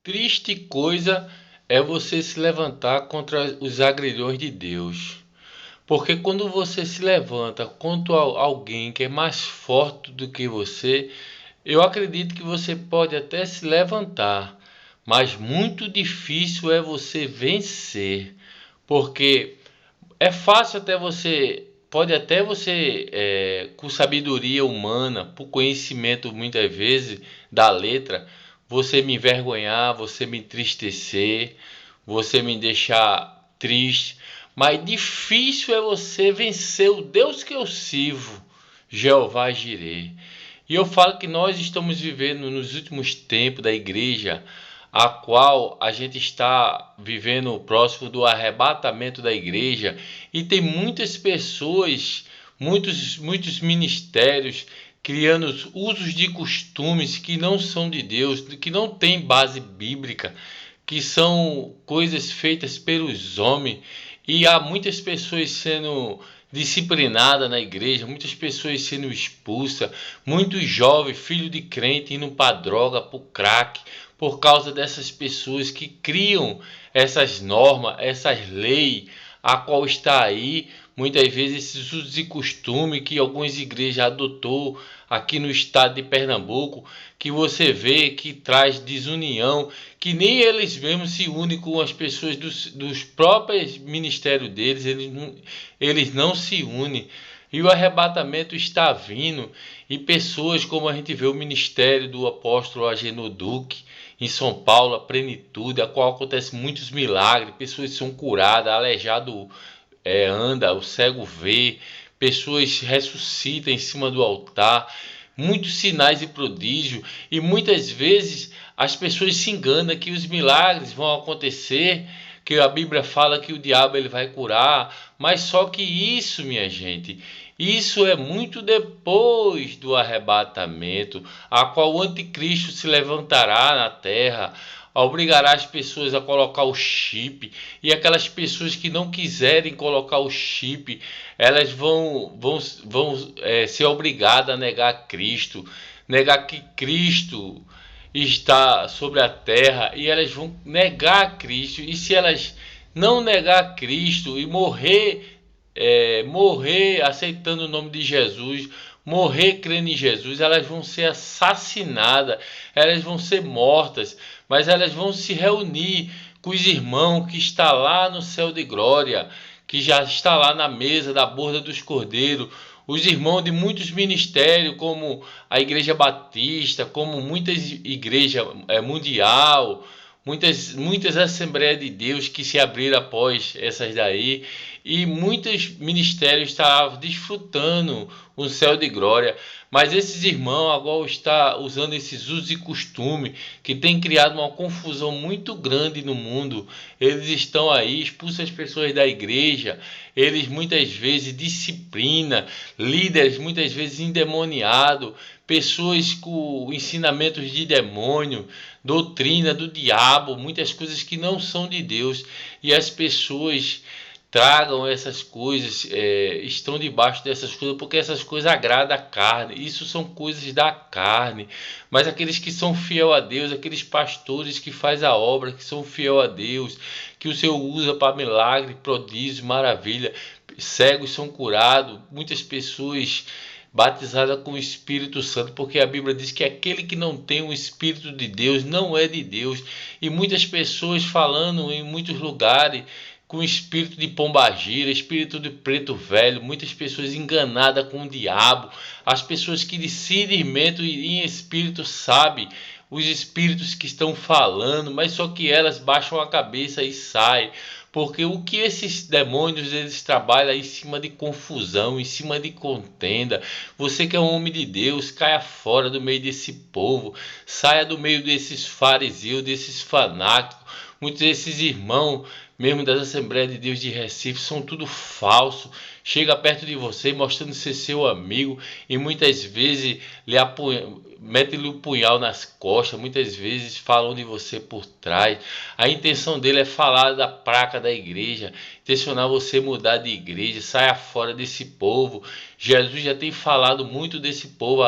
Triste coisa é você se levantar contra os agrilhões de Deus. Porque quando você se levanta contra alguém que é mais forte do que você, eu acredito que você pode até se levantar, mas muito difícil é você vencer. Porque é fácil até você, pode até você, com sabedoria humana, por conhecimento muitas vezes da letra, você me envergonhar, você me entristecer, você me deixar triste. Mas difícil é você vencer o Deus que eu sirvo, Jeová Jireh. E eu falo que nós estamos vivendo nos últimos tempos da igreja, a qual a gente está vivendo próximo do arrebatamento da igreja, e tem muitas pessoas, muitos ministérios criando usos de costumes que não são de Deus, que não têm base bíblica, que são coisas feitas pelos homens, e há muitas pessoas sendo disciplinadas na igreja, muitas pessoas sendo expulsas, muitos jovens, filhos de crente, indo para droga, para o crack, por causa dessas pessoas que criam essas normas, essas leis, a qual está aí, muitas vezes esses usos e costumes que algumas igrejas adotou aqui no estado de Pernambuco, que você vê que traz desunião, que nem eles mesmos se unem com as pessoas dos próprios ministérios deles, eles não se unem. E o arrebatamento está vindo, e pessoas como a gente vê o ministério do apóstolo Agenor Duque, em São Paulo, a plenitude, a qual acontece muitos milagres, pessoas são curadas, aleijado anda, o cego vê, pessoas ressuscitam em cima do altar, muitos sinais e prodígios, e muitas vezes as pessoas se enganam que os milagres vão acontecer, que a Bíblia fala que o diabo ele vai curar, mas só que isso, minha gente, isso é muito depois do arrebatamento, a qual o anticristo se levantará na terra, obrigará as pessoas a colocar o chip, e aquelas pessoas que não quiserem colocar o chip, elas vão ser obrigadas a negar Cristo, negar que Cristo está sobre a terra, e elas vão negar Cristo. E se elas não negar Cristo e morrer aceitando o nome de Jesus, morrer crendo em Jesus, elas vão ser assassinadas, elas vão ser mortas, mas elas vão se reunir com os irmãos que está lá no céu de glória, que já está lá na mesa da borda dos cordeiros, os irmãos de muitos ministérios, como a Igreja Batista, como muitas igrejas mundial, muitas Assembleias de Deus que se abriram após essas daí, e muitos ministérios estavam desfrutando um céu de glória. Mas esses irmãos agora estão usando esses usos e costumes que tem criado uma confusão muito grande no mundo. Eles estão aí, expulsam as pessoas da igreja, eles muitas vezes disciplina, líderes muitas vezes endemoniados, pessoas com ensinamentos de demônio, doutrina do diabo, muitas coisas que não são de Deus, e as pessoas tragam essas coisas, estão debaixo dessas coisas, porque essas coisas agradam a carne, isso são coisas da carne. Mas aqueles que são fiel a Deus, aqueles pastores que faz a obra, que são fiel a Deus, que o Senhor usa para milagre, prodígio, maravilha, cegos são curados, muitas pessoas batizadas com o Espírito Santo, porque a Bíblia diz que aquele que não tem o Espírito de Deus não é de Deus. E muitas pessoas falando em muitos lugares com espírito de pombagira, espírito de preto velho, muitas pessoas enganadas com o diabo, as pessoas que discernimento em espírito sabem os espíritos que estão falando, mas só que elas baixam a cabeça e saem, porque o que esses demônios eles trabalham é em cima de confusão, em cima de contenda. Você que é um homem de Deus, caia fora do meio desse povo, saia do meio desses fariseus, desses fanáticos. Muitos desses irmãos, mesmo das Assembleias de Deus de Recife, são tudo falso. Chega perto de você mostrando ser seu amigo, e muitas vezes mete-lhe o punhal nas costas, muitas vezes falam de você por trás. A intenção dele é falar da praga da igreja, intencionar você mudar de igreja, saia fora desse povo. Jesus já tem falado muito desse povo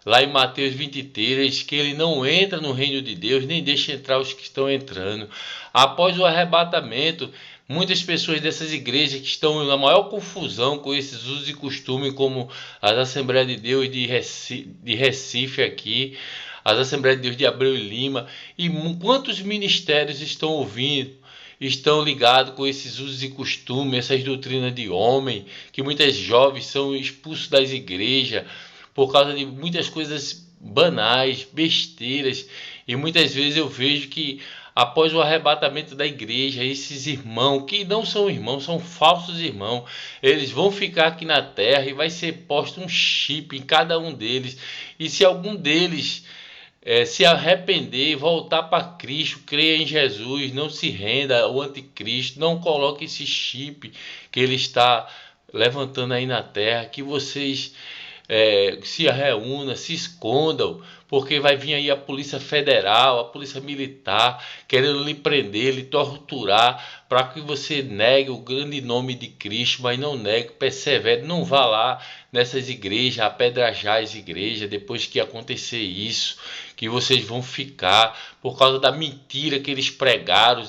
lá em Mateus 23, que ele não entra no reino de Deus, nem deixa entrar os que estão entrando. Após o arrebatamento, muitas pessoas dessas igrejas que estão na maior confusão com esses usos e costumes, como as Assembleias de Deus de Recife aqui, as Assembleias de Deus de Abreu e Lima, e quantos ministérios estão ouvindo, estão ligados com esses usos e costumes, essas doutrinas de homem, que muitas jovens são expulsos das igrejas por causa de muitas coisas banais, besteiras, e muitas vezes eu vejo que após o arrebatamento da igreja, esses irmãos, que não são irmãos, são falsos irmãos, eles vão ficar aqui na terra e vai ser posto um chip em cada um deles, e se algum deles se arrepender, voltar para Cristo, crer em Jesus, não se renda ao anticristo, não coloque esse chip que ele está levantando aí na terra, que vocês se reúnam, se escondam, porque vai vir aí a Polícia Federal, a Polícia Militar, querendo lhe prender, lhe torturar, para que você negue o grande nome de Cristo, mas não negue, persevere, não vá lá nessas igrejas, apedrejar as igrejas, depois que acontecer isso, que vocês vão ficar, por causa da mentira que eles pregaram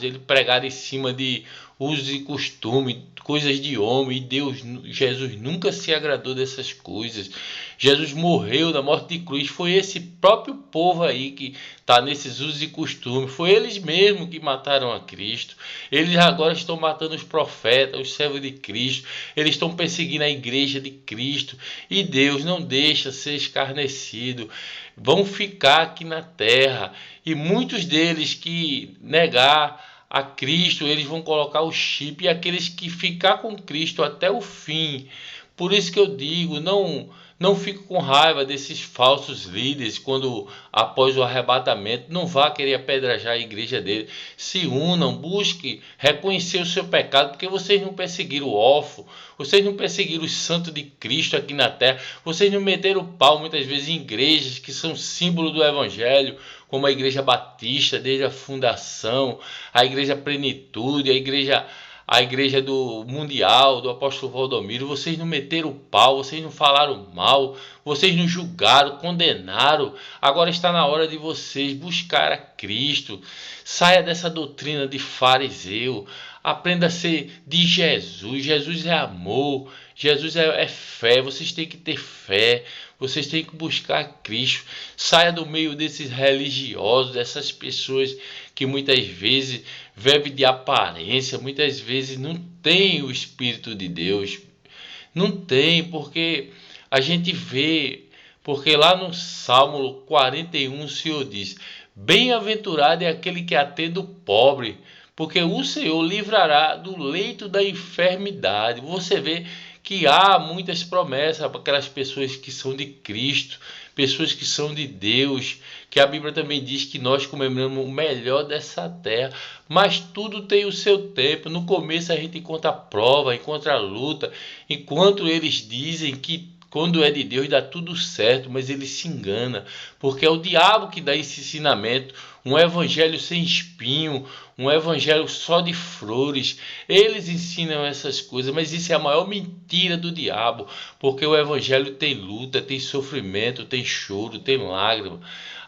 em cima de usos e costumes, coisas de homem, e Deus, Jesus nunca se agradou dessas coisas. Jesus morreu na morte de cruz, foi esse próprio povo aí que está nesses usos e costumes, foi eles mesmos que mataram a Cristo. Eles agora estão matando os profetas, os servos de Cristo, eles estão perseguindo a igreja de Cristo, e Deus não deixa ser escarnecido. Vão ficar aqui na terra, e muitos deles que negar a Cristo, eles vão colocar o chip, e aqueles que ficar com Cristo até o fim. Por isso que eu digo, não fique com raiva desses falsos líderes quando após o arrebatamento não vá querer apedrejar a igreja dele. Se unam, busque reconhecer o seu pecado, porque vocês não perseguiram o órfão, vocês não perseguiram os santos de Cristo aqui na terra, vocês não meteram o pau muitas vezes em igrejas que são símbolo do evangelho, como a Igreja Batista desde a fundação, a Igreja Plenitude, a igreja do Mundial, do apóstolo Valdomiro. Vocês não meteram o pau, vocês não falaram mal, vocês não julgaram, condenaram. Agora está na hora de vocês buscar a Cristo. Saia dessa doutrina de fariseu, aprenda a ser de Jesus. Jesus é amor, Jesus é fé, vocês têm que ter fé. Vocês têm que buscar Cristo. Saia do meio desses religiosos, dessas pessoas que muitas vezes vivem de aparência, muitas vezes não tem o Espírito de Deus. Não tem, porque a gente vê, porque lá no Salmo 41 o Senhor diz: bem-aventurado é aquele que atende o pobre, porque o Senhor livrará do leito da enfermidade. Você vê que há muitas promessas para aquelas pessoas que são de Cristo, pessoas que são de Deus, que a Bíblia também diz que nós comemoramos o melhor dessa terra, mas tudo tem o seu tempo. No começo a gente encontra a prova, encontra a luta, enquanto eles dizem que quando é de Deus dá tudo certo, mas ele se engana, porque é o diabo que dá esse ensinamento, um evangelho sem espinho, um evangelho só de flores. Eles ensinam essas coisas, mas isso é a maior mentira do diabo, porque o evangelho tem luta, tem sofrimento, tem choro, tem lágrima.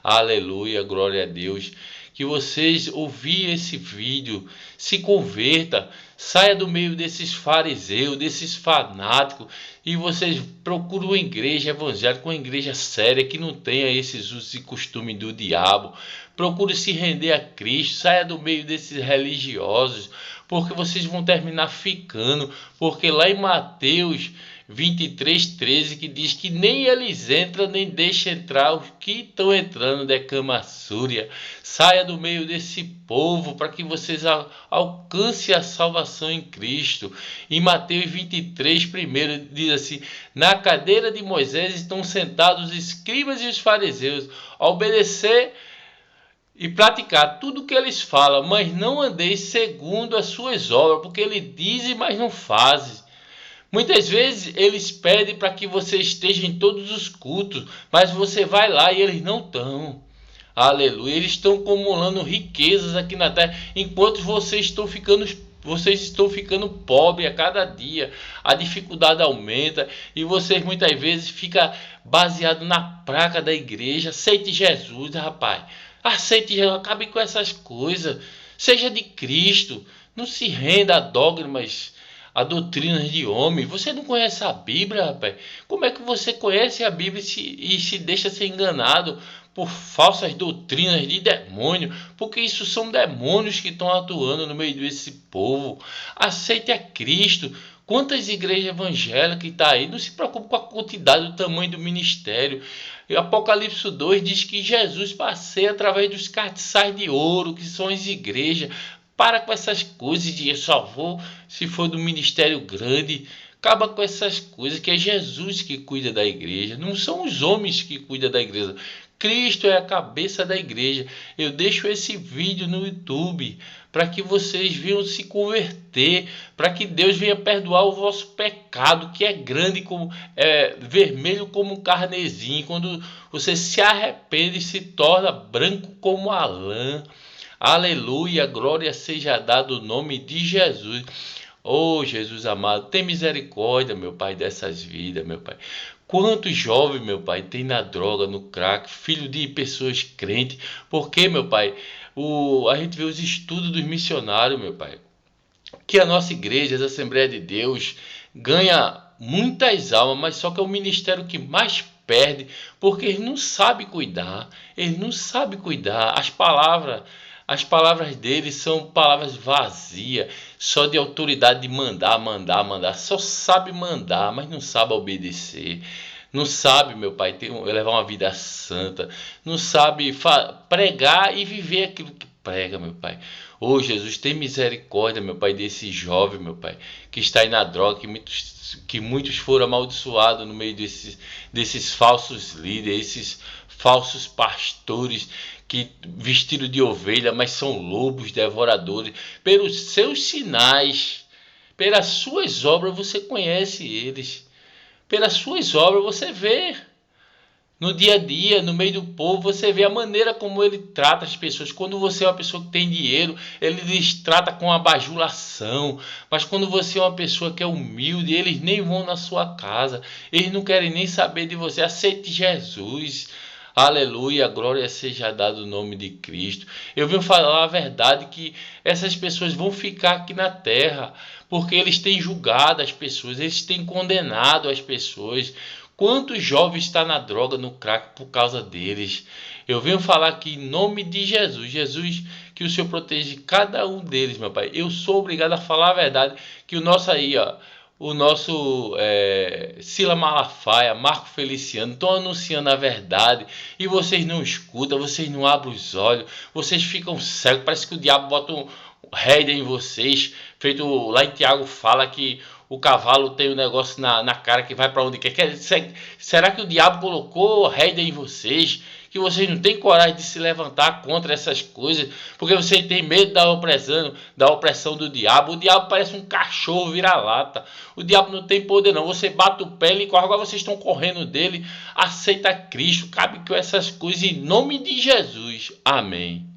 Aleluia, glória a Deus. Que vocês ouvirem esse vídeo, se converta, saia do meio desses fariseus, desses fanáticos, e vocês procurem uma igreja evangélica, uma igreja séria, que não tenha esses usos e costumes do diabo. Procure se render a Cristo, saia do meio desses religiosos, porque vocês vão terminar ficando, porque lá em Mateus 23:13, que diz que nem eles entram, nem deixam entrar os que estão entrando, declama Súria. Saia do meio desse povo para que vocês alcancem a salvação em Cristo. Em Mateus 23, primeiro, diz assim: na cadeira de Moisés estão sentados os escribas e os fariseus, a obedecer e praticar tudo o que eles falam, mas não andeis segundo as suas obras, porque eles dizem, mas não fazem. Muitas vezes eles pedem para que você esteja em todos os cultos, mas você vai lá e eles não estão. Aleluia. Eles estão acumulando riquezas aqui na terra, enquanto vocês estão ficando vocês estão ficando pobres a cada dia, a dificuldade aumenta e vocês muitas vezes ficam baseados na placa da igreja. Aceite Jesus, rapaz. Aceite Jesus, acabe com essas coisas. Seja de Cristo. Não se renda a dogmas, a doutrinas de homem. Você não conhece a Bíblia, rapaz? Como é que você conhece a Bíblia e se deixa ser enganado por falsas doutrinas de demônio? Porque isso são demônios que estão atuando no meio desse povo. Aceite a Cristo. Quantas igrejas evangélicas estão aí? Não se preocupe com a quantidade, o tamanho do ministério. E Apocalipse 2 diz que Jesus passeia através dos castiçais de ouro, que são as igrejas. Para com essas coisas de só vou se for do ministério grande. Acaba com essas coisas, que é Jesus que cuida da igreja. Não são os homens que cuidam da igreja. Cristo é a cabeça da igreja. Eu deixo esse vídeo no YouTube para que vocês venham se converter, para que Deus venha perdoar o vosso pecado, que é grande, como vermelho como um carnezinho. Quando você se arrepende, se torna branco como a lã. Aleluia, glória seja dada o nome de Jesus. Oh, Jesus amado, tem misericórdia, meu Pai, dessas vidas, meu Pai. Quantos jovens, meu Pai, tem na droga, no crack, filho de pessoas crentes? Porque, meu Pai, a gente vê os estudos dos missionários, meu Pai, que a nossa igreja, a Assembleia de Deus, ganha muitas almas, mas só que é o ministério que mais perde, porque eles não sabem cuidar, eles não sabem cuidar. As palavras deles são palavras vazias, só de autoridade de mandar, mandar, mandar. Só sabe mandar, mas não sabe obedecer. Não sabe, meu Pai, levar uma vida santa. Não sabe pregar e viver aquilo que prega, meu Pai. Oh, Jesus, tem misericórdia, meu Pai, desse jovem, meu Pai, que está aí na droga, que muitos foram amaldiçoados no meio desses falsos líderes, esses falsos pastores que vestiram de ovelha, mas são lobos devoradores. Pelos seus sinais, pelas suas obras, você conhece eles. Pelas suas obras, você vê. No dia a dia, no meio do povo, você vê a maneira como ele trata as pessoas. Quando você é uma pessoa que tem dinheiro, ele lhes trata com a bajulação. Mas quando você é uma pessoa que é humilde, eles nem vão na sua casa. Eles não querem nem saber de você. Aceite Jesus. Aleluia, glória seja dado o nome de Cristo. Eu venho falar a verdade, que essas pessoas vão ficar aqui na terra, porque eles têm julgado as pessoas, eles têm condenado as pessoas. Quantos jovens estão na droga, no crack por causa deles? Eu venho falar aqui em nome de Jesus. Jesus, que o Senhor proteja cada um deles, meu Pai. Eu sou obrigado a falar a verdade, que o nosso aí, ó, o nosso Sila Malafaia, Marco Feliciano, estão anunciando a verdade e vocês não escutam, vocês não abrem os olhos, vocês ficam cegos. Parece que o diabo bota um rédea em vocês, feito lá em Tiago fala que o cavalo tem um negócio na cara que vai para onde quer. Será que o diabo colocou rédea em vocês? Que vocês não têm coragem de se levantar contra essas coisas, porque vocês têm medo da opressão do diabo. O diabo parece um cachorro vira-lata. O diabo não tem poder não. Você bate o pé e corre. Agora vocês estão correndo dele. Aceita Cristo. Cabe com essas coisas em nome de Jesus. Amém.